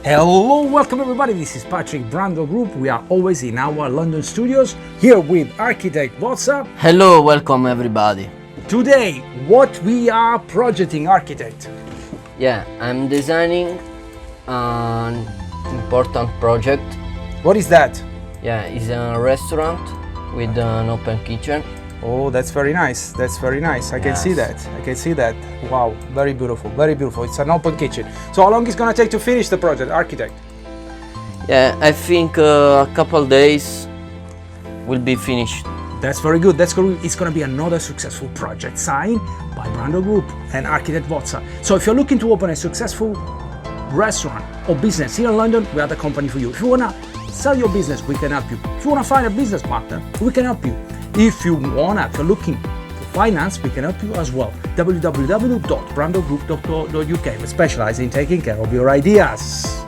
Hello, welcome everybody. This is Patrick Brando Group. We are always in our London studios here with architect Vozza. Hello, welcome everybody. Today, what we are projecting, architect? Yeah, I'm designing an important project. What is that? Yeah, it's a restaurant with an open kitchen. Oh, that's very nice. That's very nice. I can see that. I can see that. Wow, very beautiful. Very beautiful. It's an open kitchen. So how long is gonna take to finish the project, architect? Yeah, I think a couple days will be finished. That's very good. That's good. It's going to be another successful project signed by Brando Group and architect Vozza. So if you're looking to open a successful restaurant or business here in London, we are the company for you. If you want to sell your business, we can help you. If you want to find a business partner, we can help you. If you're looking for finance, we can help you as well. www.brandogroup.co.uk. We specialize in taking care of your ideas.